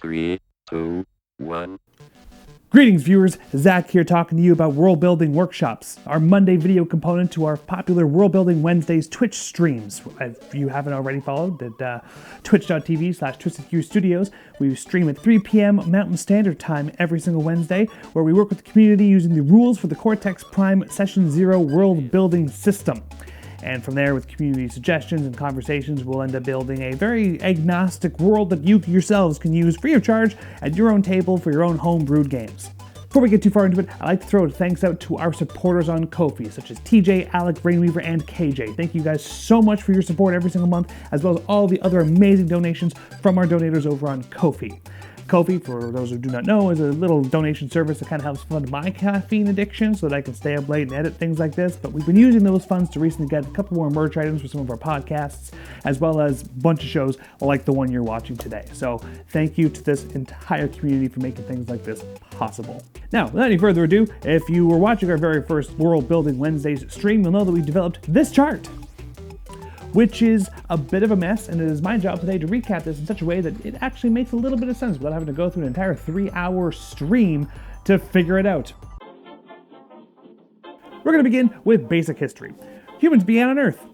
3, 2, 1. Greetings viewers, Zach here talking to you about World Building Workshops, our Monday video component to our popular World Building Wednesdays Twitch streams. If you haven't already followed, at twitch.tv/TwistedQ Studios, we stream at 3 p.m. Mountain Standard Time every single Wednesday, where we work with the community using the rules for the Cortex Prime Session 0 World Building System. And from there, with community suggestions and conversations, we'll end up building a very agnostic world that you yourselves can use free of charge at your own table for your own home-brewed games. Before we get too far into it, I'd like to throw a thanks out to our supporters on Ko-fi, such as TJ, Alec, Rainweaver, and KJ. Thank you guys so much for your support every single month, as well as all the other amazing donations from our donators over on Ko-fi. Ko-fi, for those who do not know, is a little donation service that kind of helps fund my caffeine addiction so that I can stay up late and edit things like this. But we've been using those funds to recently get a couple more merch items for some of our podcasts, as well as a bunch of shows like the one you're watching today. So thank you to this entire community for making things like this possible. Now, without any further ado, if you were watching our very first World Building Wednesdays stream, you'll know that we developed this chart, which is a bit of a mess, and it is my job today to recap this in such a way that it actually makes a little bit of sense without having to go through an entire 3-hour stream to figure it out. We're going to begin with basic history. Humans began on Earth,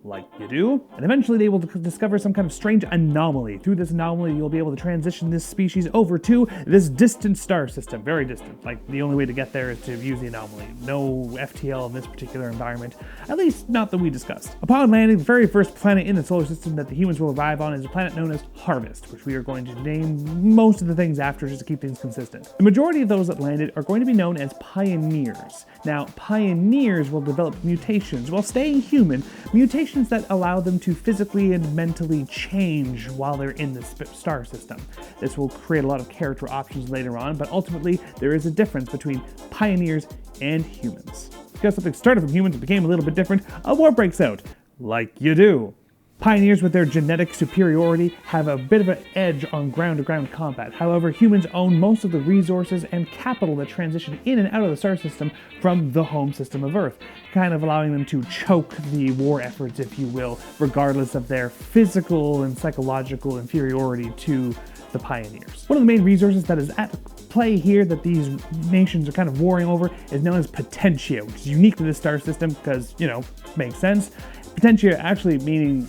like you do, and eventually they will discover some kind of strange anomaly. Through this anomaly, you'll be able to transition this species over to this distant star system, very distant. Like, the only way to get there is to use the anomaly. No FTL in this particular environment, at least not that we discussed. Upon landing, the very first planet in the solar system that the humans will arrive on is a planet known as Harvest, which we are going to name most of the things after just to keep things consistent. The majority of those that landed are going to be known as pioneers. Now, pioneers will develop mutations while staying human, mutations that allow them to physically and mentally change while they're in the star system. This will create a lot of character options later on, but ultimately there is a difference between pioneers and humans. Because something started from humans and became a little bit different, a war breaks out, like you do. Pioneers, with their genetic superiority, have a bit of an edge on ground-to-ground combat. However, humans own most of the resources and capital that transition in and out of the star system from the home system of Earth, kind of allowing them to choke the war efforts, if you will, regardless of their physical and psychological inferiority to the pioneers. One of the main resources that is at play here that these nations are kind of warring over is known as potentia, which is unique to this star system because, you know, makes sense. Potentia actually meaning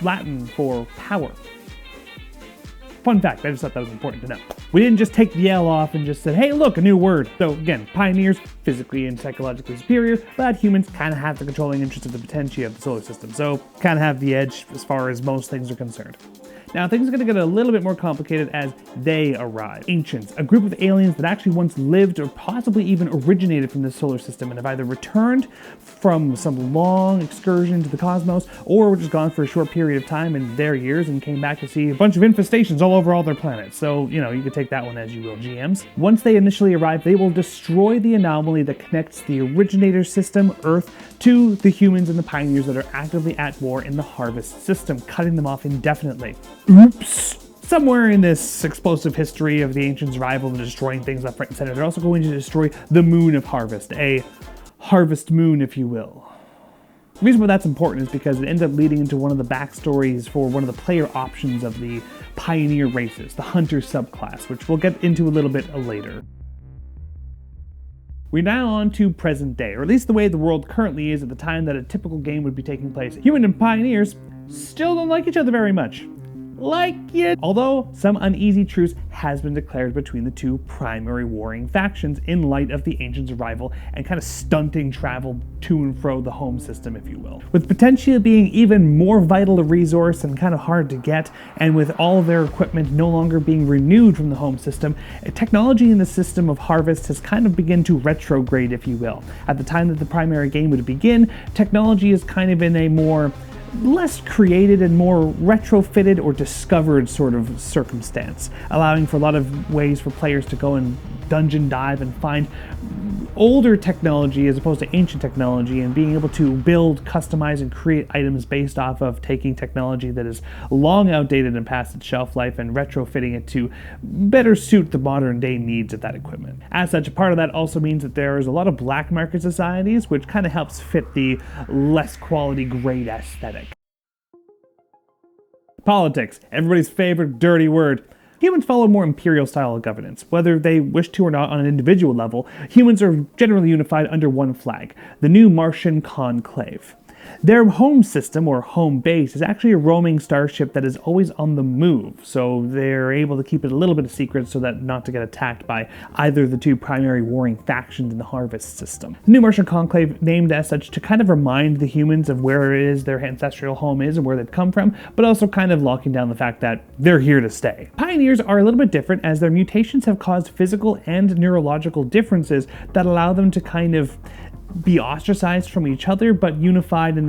Latin for power. Fun fact, I just thought that was important to know. We didn't just take the L off and just said, hey, look, a new word. So again, pioneers, physically and psychologically superior, but humans kind of have the controlling interest of the potentia of the solar system. So kind of have the edge as far as most things are concerned. Now, things are going to get a little bit more complicated as they arrive. Ancients, a group of aliens that actually once lived or possibly even originated from this solar system and have either returned from some long excursion to the cosmos or were just gone for a short period of time in their years and came back to see a bunch of infestations all over all their planets. So, you know, you could take that one as you will, GMs. Once they initially arrive, they will destroy the anomaly that connects the originator system, Earth, to the humans and the pioneers that are actively at war in the Harvest system, cutting them off indefinitely. Oops. Somewhere in this explosive history of the ancients' arrival and destroying things left, right, and center, they're also going to destroy the moon of Harvest, a harvest moon, if you will. The reason why that's important is because it ends up leading into one of the backstories for one of the player options of the pioneer races, the hunter subclass, which we'll get into a little bit later. We're now on to present day, or at least the way the world currently is at the time that a typical game would be taking place. Human and pioneers still don't like each other very much. Like it. Although some uneasy truce has been declared between the two primary warring factions in light of the ancients' arrival and kind of stunting travel to and fro the home system, if you will. With Potentia being even more vital a resource and kind of hard to get, and with all of their equipment no longer being renewed from the home system, technology in the system of Harvest has kind of begun to retrograde, if you will. At the time that the primary game would begin, technology is kind of in a more less created and more retrofitted or discovered sort of circumstance, allowing for a lot of ways for players to go and dungeon dive and find older technology as opposed to ancient technology, and being able to build, customize, and create items based off of taking technology that is long outdated and past its shelf life and retrofitting it to better suit the modern day needs of that equipment. As such, a part of that also means that there is a lot of black market societies, which kind of helps fit the less quality grade aesthetic. Politics, everybody's favorite dirty word. Humans follow a more imperial style of governance. Whether they wish to or not on an individual level, humans are generally unified under one flag, the new Martian Conclave. Their home system, or home base, is actually a roaming starship that is always on the move, so they're able to keep it a little bit of secret so that not to get attacked by either of the two primary warring factions in the Harvest system. The New Martian Conclave, named as such to kind of remind the humans of where it is their ancestral home is and where they've come from, but also kind of locking down the fact that they're here to stay. Pioneers are a little bit different, as their mutations have caused physical and neurological differences that allow them to kind of be ostracized from each other, but unified in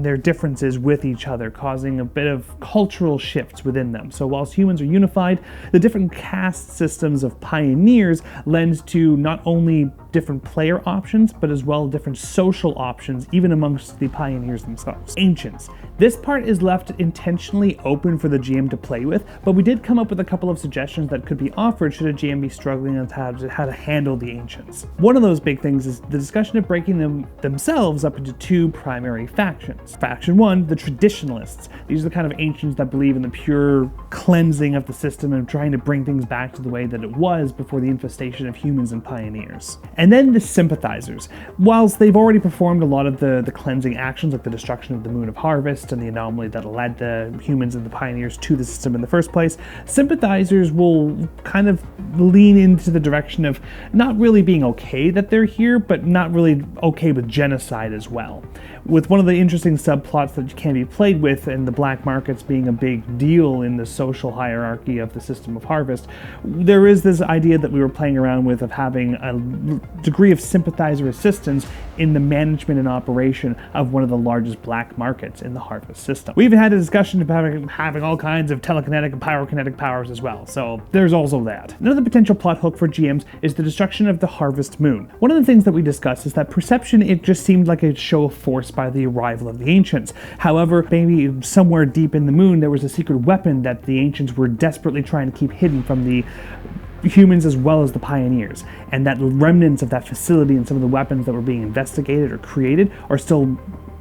their differences with each other, causing a bit of cultural shifts within them. So whilst humans are unified, the different caste systems of pioneers lend to not only different player options, but as well different social options, even amongst the pioneers themselves. Ancients. This part is left intentionally open for the GM to play with, but we did come up with a couple of suggestions that could be offered should a GM be struggling on how to handle the ancients. One of those big things is the discussion of breaking themselves up into two primary factions. Faction 1, the traditionalists. These are the kind of ancients that believe in the pure cleansing of the system and trying to bring things back to the way that it was before the infestation of humans and pioneers. And then the sympathizers. Whilst they've already performed a lot of the cleansing actions, like the destruction of the Moon of Harvest and the anomaly that led the humans and the pioneers to the system in the first place, sympathizers will kind of lean into the direction of not really being okay that they're here, but not really okay with genocide as well. With one of the interesting subplots that can be played with, and the black markets being a big deal in the social hierarchy of the system of Harvest, there is this idea that we were playing around with of having a degree of sympathizer assistance in the management and operation of one of the largest black markets in the Harvest system. We even had a discussion about having all kinds of telekinetic and pyrokinetic powers as well, so there's also that. Another potential plot hook for GMs is the destruction of the Harvest Moon. One of the things that we discussed is that perception, it just seemed like a show of force by the arrival of the ancients. However, maybe somewhere deep in the moon there was a secret weapon that the ancients were desperately trying to keep hidden from the humans as well as the pioneers, and that remnants of that facility and some of the weapons that were being investigated or created are still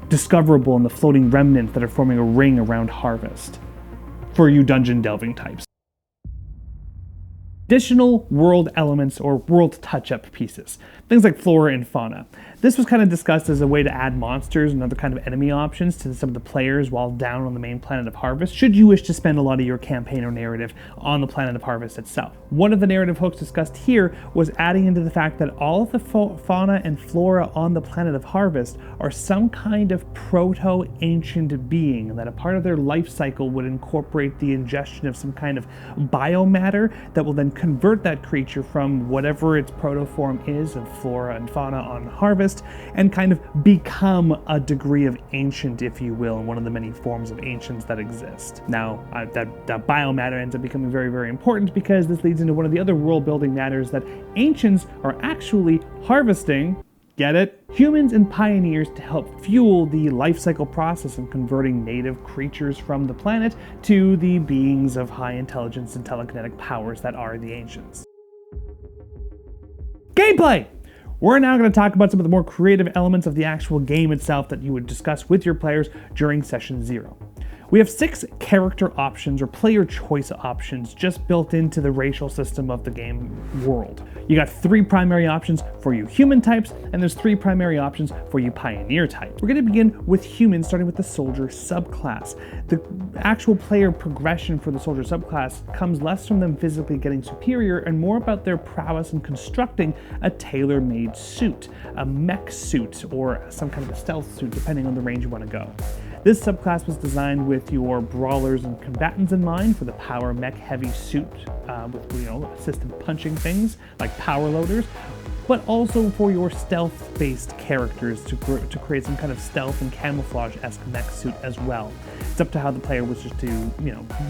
discoverable in the floating remnants that are forming a ring around Harvest for you dungeon delving types. Additional world elements or world touch-up pieces, things like flora and fauna. This was kind of discussed as a way to add monsters and other kind of enemy options to some of the players while down on the main planet of Harvest, should you wish to spend a lot of your campaign or narrative on the planet of Harvest itself. One of the narrative hooks discussed here was adding into the fact that all of the fauna and flora on the planet of Harvest are some kind of proto-ancient being, and that a part of their life cycle would incorporate the ingestion of some kind of biomatter that will then convert that creature from whatever its protoform is of flora and fauna on Harvest and kind of become a degree of ancient, if you will, in one of the many forms of ancients that exist. Now, that biomatter ends up becoming very, very important because this leads into one of the other world-building matters that ancients are actually harvesting, get it? Humans and pioneers to help fuel the life cycle process of converting native creatures from the planet to the beings of high intelligence and telekinetic powers that are the ancients. Gameplay! We're now going to talk about some of the more creative elements of the actual game itself that you would discuss with your players during Session 0. We have 6 character options or player choice options just built into the racial system of the game world. You got 3 primary options for you human types, and there's 3 primary options for you pioneer type. We're going to begin with humans, starting with the soldier subclass. The actual player progression for the soldier subclass comes less from them physically getting superior and more about their prowess in constructing a tailor-made suit, a mech suit, or some kind of a stealth suit, depending on the range you want to go. This subclass was designed with your brawlers and combatants in mind for the power mech heavy suit with assisted punching things like power loaders, but also for your stealth-based characters to create some kind of stealth and camouflage-esque mech suit as well. It's up to how the player wishes to,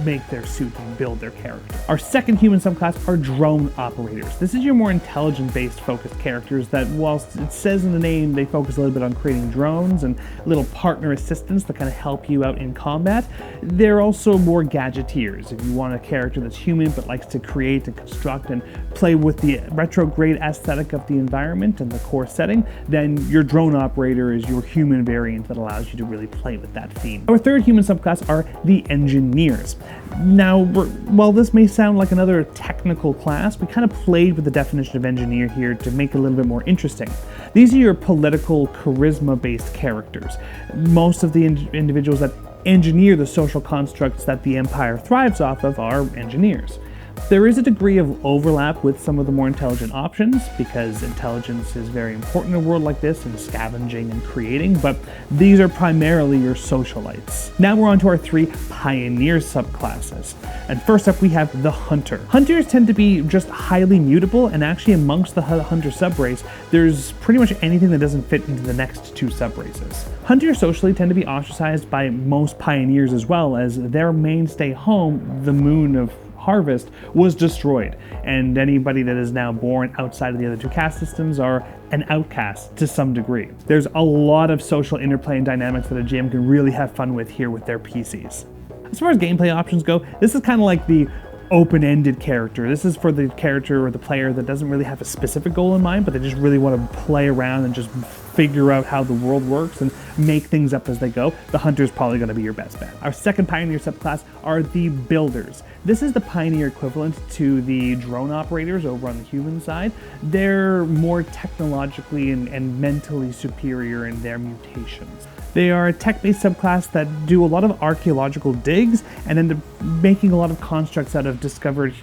make their suit and build their character. Our second human subclass are drone operators. This is your more intelligent-based focused characters that, whilst it says in the name, they focus a little bit on creating drones and little partner assistants that kind of help you out in combat. They're also more gadgeteers. If you want a character that's human but likes to create and construct and play with the retrograde aesthetic of the environment and the core setting, then your drone operator is your human variant that allows you to really play with that theme. Our third human subclass are the engineers. Now, while this may sound like another technical class, we kind of played with the definition of engineer here to make it a little bit more interesting. These are your political, charisma-based characters. Most of the individuals that engineer the social constructs that the Empire thrives off of are engineers. There is a degree of overlap with some of the more intelligent options, because intelligence is very important in a world like this, and scavenging and creating, but these are primarily your socialites. Now we're on to our three pioneer subclasses. And first up we have the hunter. Hunters tend to be just highly mutable, and actually amongst the hunter subrace, there's pretty much anything that doesn't fit into the next two subraces. Hunters socially tend to be ostracized by most pioneers as well, as their mainstay home, the moon of Harvest, was destroyed, and anybody that is now born outside of the other two caste systems are an outcast to some degree. There's a lot of social interplay and dynamics that a GM can really have fun with here with their PCs. As far as gameplay options go, this is kind of like the open-ended character. This is for the character or the player that doesn't really have a specific goal in mind, but they just really want to play around and just figure out how the world works and make things up as they go. The hunter is probably going to be your best bet. Our second pioneer subclass are the builders. This is the pioneer equivalent to the drone operators over on the human side. They're more technologically and mentally superior in their mutations. They are a tech-based subclass that do a lot of archaeological digs and end up making a lot of constructs out of discovered,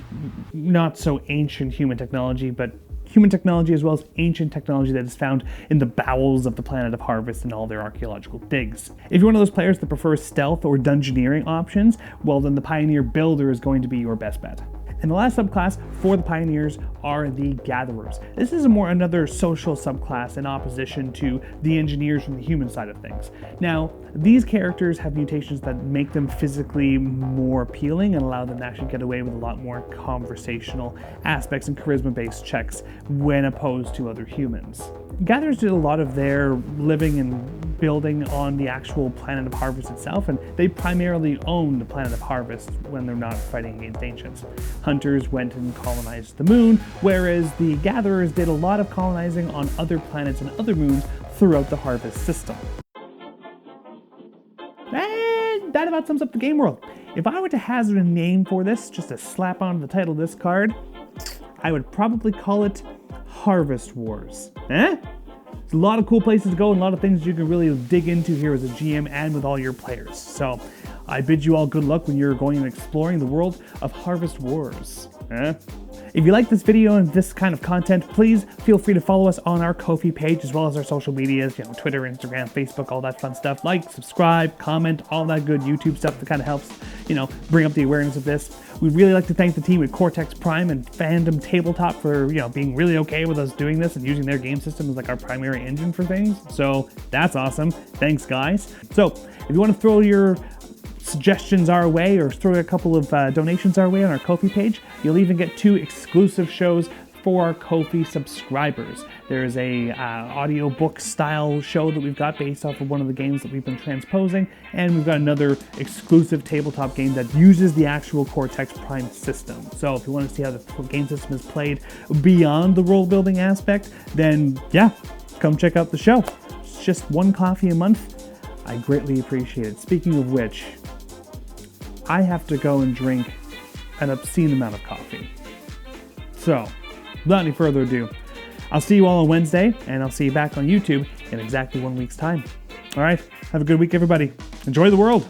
not so ancient human technology, but human technology as well as ancient technology that is found in the bowels of the planet of Harvest and all their archaeological digs. If you're one of those players that prefers stealth or dungeoneering options, well then the Pioneer Builder is going to be your best bet. And the last subclass for the Pioneers are the Gatherers. This is another social subclass in opposition to the Engineers from the human side of things. Now, these characters have mutations that make them physically more appealing and allow them to actually get away with a lot more conversational aspects and charisma-based checks when opposed to other humans. Gatherers did a lot of their living and building on the actual planet of Harvest itself, and they primarily own the planet of Harvest when they're not fighting against ancients. Hunters went and colonized the moon, whereas the Gatherers did a lot of colonizing on other planets and other moons throughout the Harvest system. And that about sums up the game world. If I were to hazard a name for this, just to slap onto the title of this card, I would probably call it Harvest Wars. There's a lot of cool places to go and a lot of things you can really dig into here as a GM and with all your players. So I bid you all good luck when you're going and exploring the world of Harvest Wars. If you like this video and this kind of content, please feel free to follow us on our Ko-fi page as well as our social medias, Twitter, Instagram, Facebook, all that fun stuff. Like, subscribe, comment, all that good YouTube stuff that kind of helps, bring up the awareness of this. We'd really like to thank the team at Cortex Prime and Fandom Tabletop for, being really okay with us doing this and using their game system as like our primary engine for things. So that's awesome. Thanks, guys. So if you want to throw your suggestions our way or throw a couple of donations our way on our Ko-fi page, you'll even get 2 exclusive shows for our Ko-fi subscribers. There's a audiobook style show that we've got based off of one of the games that we've been transposing, and we've got another exclusive tabletop game that uses the actual Cortex Prime system. So if you want to see how the game system is played beyond the role building aspect, then yeah, come check out the show. It's just 1 coffee a month. I greatly appreciate it. Speaking of which, I have to go and drink an obscene amount of coffee. So, without any further ado, I'll see you all on Wednesday, and I'll see you back on YouTube in exactly 1 week's time. All right, have a good week, everybody. Enjoy the world.